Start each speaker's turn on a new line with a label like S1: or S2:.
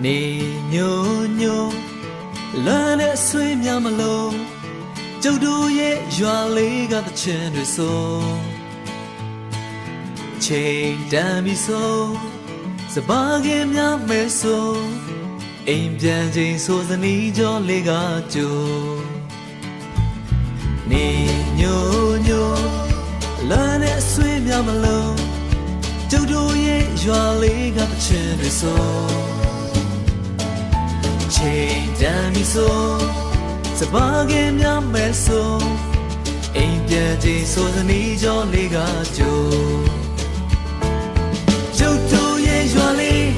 S1: နေညိုညိုလွမ်းတဲ့ဆွေးများမလို့ကျုပ်တို့ရဲ့ရွာလေးကတချင်တွေဆိုချိန်တန်ပြီဆိုစပါးကင်များမဲဆိုအိမ်ပြန်ချိန်ဆိုစနီးကြောလေးကကြိုနေညိုညိုလွမ်းတဲ့ဆွေးများမလို့ကျုပ်တို့ရဲ့ရွာလေးကတချင်တွေဆိုချိန်တန်ပြီဆိုစပါးကင်များမဲဆိုအိမ်ပြန်ချိန်ဆိုစနီးကြောလေးကကြိုကျုပ်တို့ရဲ့ရွာလေး